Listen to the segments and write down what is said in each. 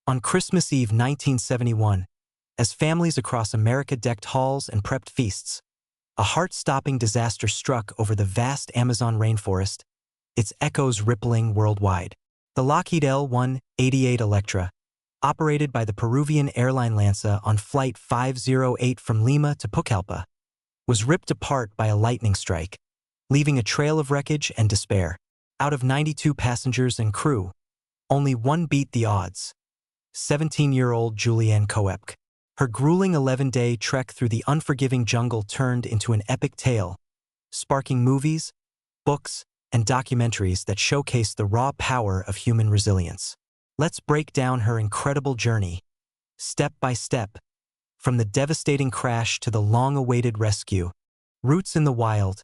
On Christmas Eve 1971, as families across America decked halls and prepped feasts, a heart-stopping disaster struck over the vast Amazon rainforest, its echoes rippling worldwide. The Lockheed L-188 Electra, operated by the Peruvian airline LANSA on Flight 508 from Lima to Pucallpa, was ripped apart by a lightning strike, leaving a trail of wreckage and despair. Out of 92 passengers and crew, only one beat the odds: 17-year-old Juliane Koepcke. Her grueling 11-day trek through the unforgiving jungle turned into an epic tale, sparking movies, books, and documentaries that showcase the raw power of human resilience. Let's break down her incredible journey, step by step, from the devastating crash to the long-awaited rescue. Roots in the wild,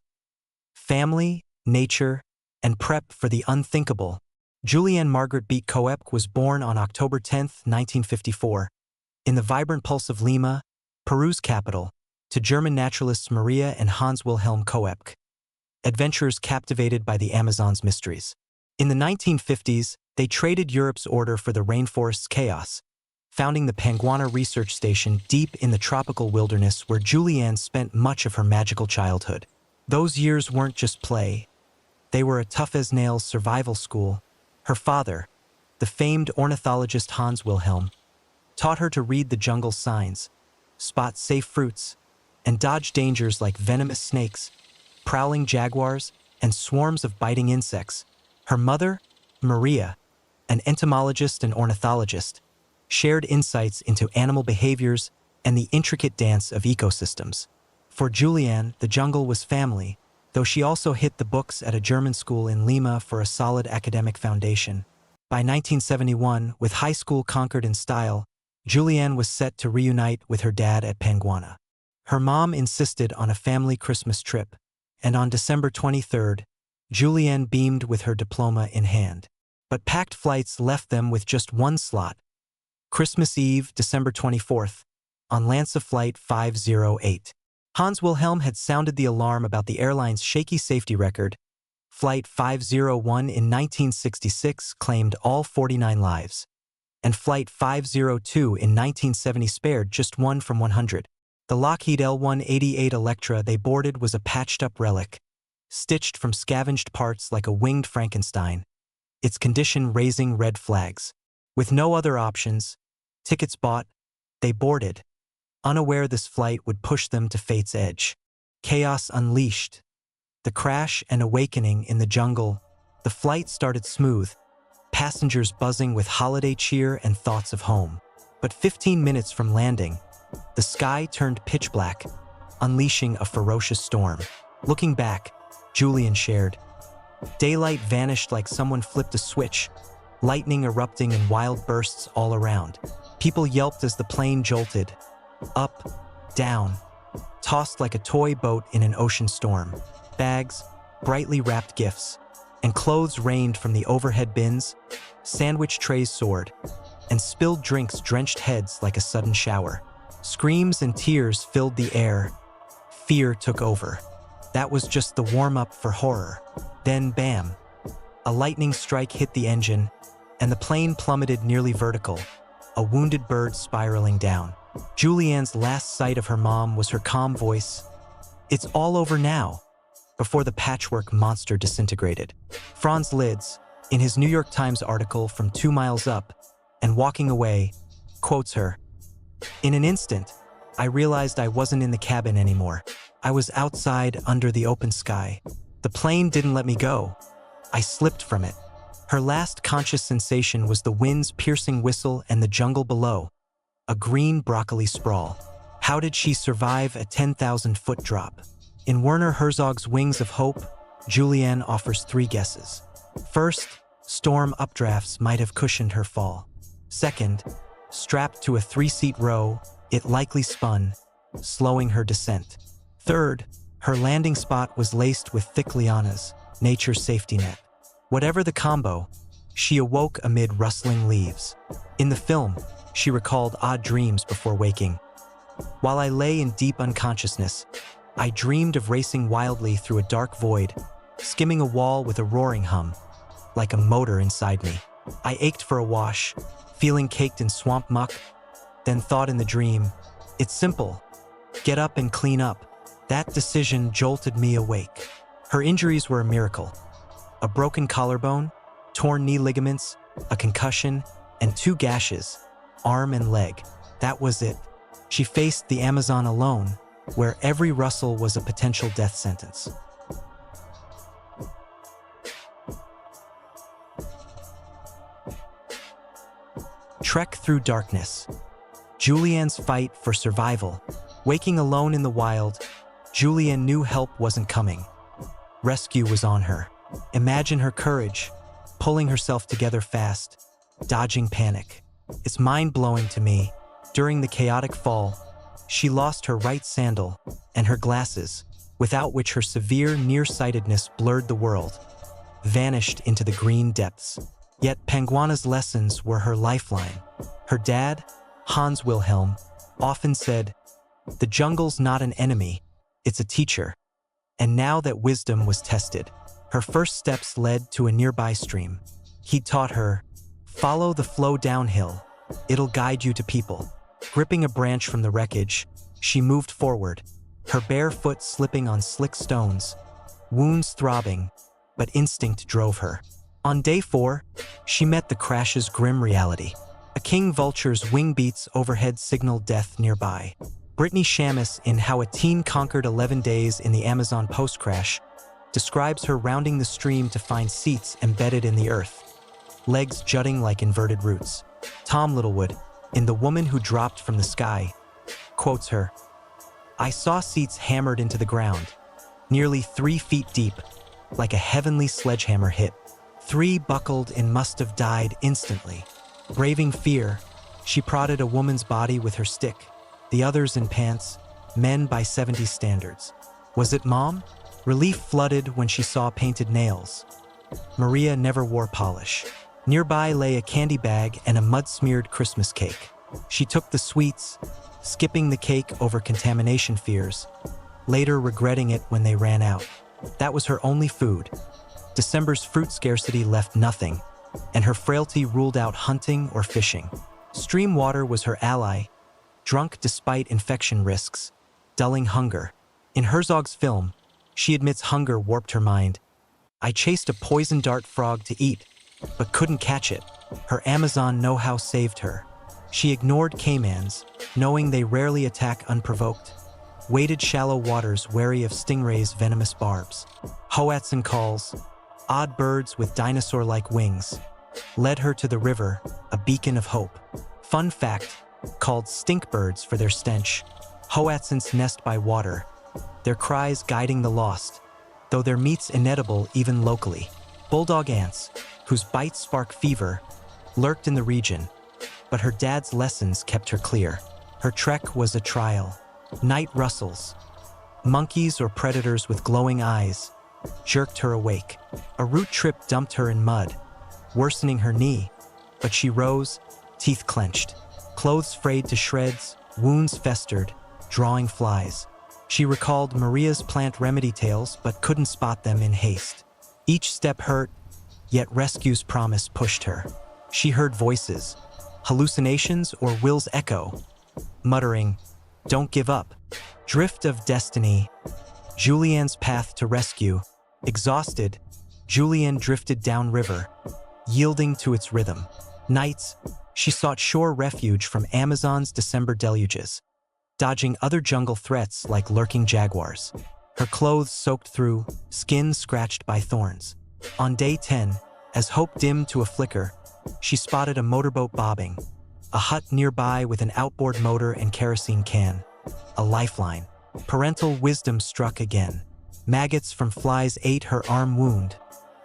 family, nature, and prep for the unthinkable. Juliane Margaret Beat Koepcke was born on October 10, 1954, in the vibrant pulse of Lima, Peru's capital, to German naturalists Maria and Hans Wilhelm Koepcke, adventurers captivated by the Amazon's mysteries. In the 1950s, they traded Europe's order for the rainforest's chaos, founding the Panguana Research Station deep in the tropical wilderness where Juliane spent much of her magical childhood. Those years weren't just play. They were a tough-as-nails survival school. Her father, the famed ornithologist Hans Wilhelm, taught her to read the jungle's signs, spot safe fruits, and dodge dangers like venomous snakes, prowling jaguars, and swarms of biting insects. Her mother, Maria, an entomologist and ornithologist, shared insights into animal behaviors and the intricate dance of ecosystems. For Juliane, the jungle was family, though she also hit the books at a German school in Lima for a solid academic foundation. By 1971, with high school conquered in style, Juliane was set to reunite with her dad at Panguana. Her mom insisted on a family Christmas trip, and on December 23rd, Juliane beamed with her diploma in hand. But packed flights left them with just one slot: Christmas Eve, December 24th, on LANSA Flight 508. Hans Wilhelm had sounded the alarm about the airline's shaky safety record. Flight 501 in 1966 claimed all 49 lives, and Flight 502 in 1970 spared just 1 from 100. The Lockheed L-188 Electra they boarded was a patched-up relic, stitched from scavenged parts like a winged Frankenstein, its condition raising red flags. With no other options, tickets bought, they boarded, unaware this flight would push them to fate's edge. Chaos unleashed. The crash and awakening in the jungle. The flight started smooth, passengers buzzing with holiday cheer and thoughts of home. But 15 minutes from landing, the sky turned pitch black, unleashing a ferocious storm. Looking back, Juliane shared, "Daylight vanished like someone flipped a switch, lightning erupting in wild bursts all around. People yelped as the plane jolted, up, down, tossed like a toy boat in an ocean storm. Bags, brightly wrapped gifts, and clothes rained from the overhead bins, sandwich trays soared, and spilled drinks drenched heads like a sudden shower. Screams and tears filled the air. Fear took over. That was just the warm-up for horror. Then, bam! A lightning strike hit the engine, and the plane plummeted nearly vertical, a wounded bird spiraling down. Juliane's last sight of her mom was her calm voice, "It's all over now," before the patchwork monster disintegrated. Franz Lids, in his New York Times article from 2 Miles Up and Walking Away, quotes her, "In an instant, I realized I wasn't in the cabin anymore. I was outside under the open sky. The plane didn't let me go. I slipped from it." Her last conscious sensation was the wind's piercing whistle and the jungle below, a green broccoli sprawl. How did she survive a 10,000-foot drop? In Werner Herzog's Wings of Hope, Juliane offers 3 guesses. First, storm updrafts might have cushioned her fall. Second, strapped to a 3-seat row, it likely spun, slowing her descent. Third, her landing spot was laced with thick lianas, nature's safety net. Whatever the combo, she awoke amid rustling leaves. In the film, she recalled odd dreams before waking. "While I lay in deep unconsciousness, I dreamed of racing wildly through a dark void, skimming a wall with a roaring hum, like a motor inside me. I ached for a wash, feeling caked in swamp muck, then thought in the dream, "It's simple. Get up and clean up." That decision jolted me awake. Her injuries were a miracle. A broken collarbone, torn knee ligaments, a concussion, and 2 gashes, arm and leg. That was it. She faced the Amazon alone, where every rustle was a potential death sentence. Trek through darkness. Juliane's fight for survival. Waking alone in the wild, Juliane knew help wasn't coming. Rescue was on her. Imagine her courage, pulling herself together fast, dodging panic. It's mind-blowing to me. During the chaotic fall, she lost her right sandal and her glasses, without which her severe nearsightedness blurred the world, vanished into the green depths. Yet Penguana's lessons were her lifeline. Her dad, Hans Wilhelm, often said, "The jungle's not an enemy, it's a teacher." And now that wisdom was tested, her first steps led to a nearby stream. He taught her, "Follow the flow downhill. It'll guide you to people." Gripping a branch from the wreckage, she moved forward, her bare foot slipping on slick stones, wounds throbbing, but instinct drove her. On day 4, she met the crash's grim reality. A king vulture's wing beats overhead signaled death nearby. Brittany Shamus, in How a Teen Conquered 11 Days in the Amazon Post-Crash, describes her rounding the stream to find seats embedded in the earth, legs jutting like inverted roots. Tom Littlewood, in The Woman Who Dropped from the Sky, quotes her, "I saw seats hammered into the ground, nearly 3 feet deep, like a heavenly sledgehammer hit. 3 buckled and must have died instantly." Braving fear, she prodded a woman's body with her stick, the others in pants, men by 70s standards. Was it Mom? Relief flooded when she saw painted nails. Maria never wore polish. Nearby lay a candy bag and a mud-smeared Christmas cake. She took the sweets, skipping the cake over contamination fears, later regretting it when they ran out. That was her only food. December's fruit scarcity left nothing, and her frailty ruled out hunting or fishing. Stream water was her ally, drunk despite infection risks, dulling hunger. In Herzog's film, she admits hunger warped her mind. "I chased a poison dart frog to eat, but couldn't catch it." Her Amazon know-how saved her. She ignored caimans, knowing they rarely attack unprovoked, waded shallow waters wary of stingrays' venomous barbs. Hoatzin calls, odd birds with dinosaur-like wings, led her to the river, a beacon of hope. Fun fact, called stink birds for their stench, Hoatzins nest by water, their cries guiding the lost, though their meat's inedible even locally. Bulldog ants, whose bites spark fever, lurked in the region, but her dad's lessons kept her clear. Her trek was a trial. Night rustles, monkeys or predators with glowing eyes, jerked her awake. A root trip dumped her in mud, worsening her knee, but she rose, teeth clenched. Clothes frayed to shreds, wounds festered, drawing flies. She recalled Maria's plant remedy tales but couldn't spot them in haste. Each step hurt, yet rescue's promise pushed her. She heard voices, hallucinations or will's echo, muttering, "Don't give up." Drift of destiny. Juliane's path to rescue. Exhausted, Juliane drifted downriver, yielding to its rhythm. Nights, she sought shore refuge from Amazon's December deluges, dodging other jungle threats like lurking jaguars. Her clothes soaked through, skin scratched by thorns. On day 10, as hope dimmed to a flicker, she spotted a motorboat bobbing, a hut nearby with an outboard motor and kerosene can. A lifeline. Parental wisdom struck again. Maggots from flies ate her arm wound,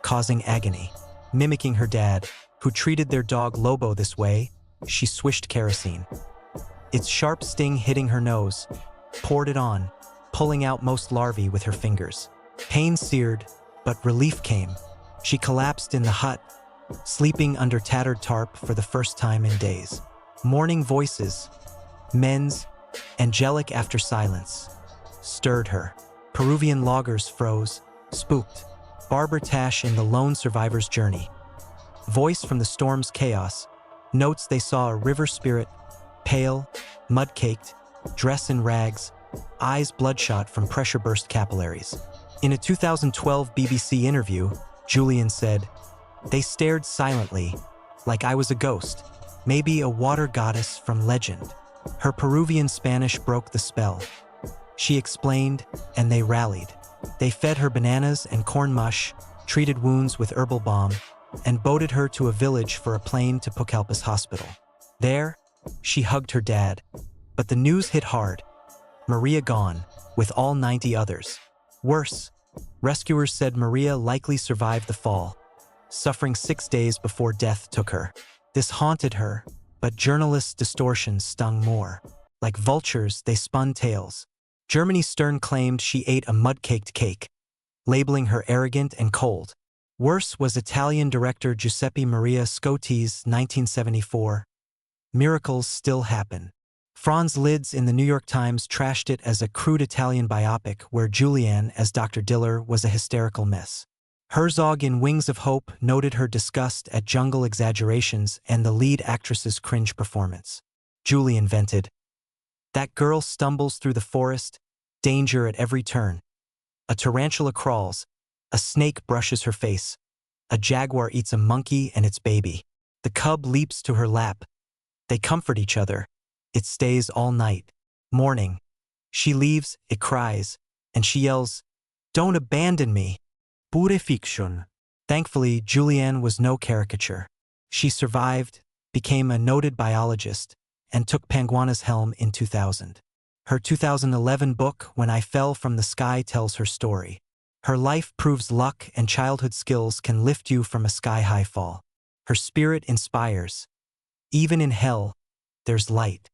causing agony. Mimicking her dad, who treated their dog Lobo this way, she swished kerosene. Its sharp sting hitting her nose, poured it on, pulling out most larvae with her fingers. Pain seared, but relief came. She collapsed in the hut, sleeping under tattered tarp for the first time in days. Morning voices, men's, angelic after silence, stirred her. Peruvian loggers froze, spooked. Barbara Tash in The Lone Survivor's Journey. Voice from the storm's chaos, notes they saw a river spirit, pale, mud-caked, dress in rags, eyes bloodshot from pressure-burst capillaries. In a 2012 BBC interview, Juliane said, "They stared silently, like I was a ghost, maybe a water goddess from legend." Her Peruvian Spanish broke the spell. She explained, and they rallied. They fed her bananas and corn mush, treated wounds with herbal balm, and boated her to a village for a plane to Pucallpas Hospital. There, she hugged her dad. But the news hit hard. Maria gone, with all 90 others. Worse, rescuers said Maria likely survived the fall, suffering 6 days before death took her. This haunted her, but journalists' distortions stung more. Like vultures, they spun tales. Germany Stern claimed she ate a mud-caked cake, labeling her arrogant and cold. Worse was Italian director Giuseppe Maria Scotti's 1974, "Miracles Still Happen." Franz Lids in the New York Times trashed it as a crude Italian biopic where Juliane, as Dr. Diller, was a hysterical mess. Herzog in Wings of Hope noted her disgust at jungle exaggerations and the lead actress's cringe performance. Juliane vented, "That girl stumbles through the forest, danger at every turn. A tarantula crawls, a snake brushes her face, a jaguar eats a monkey and its baby. The cub leaps to her lap. They comfort each other. It stays all night. Morning. She leaves, it cries, and she yells, 'Don't abandon me!' Pure fiction." Thankfully, Juliane was no caricature. She survived, became a noted biologist, and took Panguana's helm in 2000. Her 2011 book, When I Fell from the Sky, tells her story. Her life proves luck and childhood skills can lift you from a sky-high fall. Her spirit inspires. Even in hell, there's light.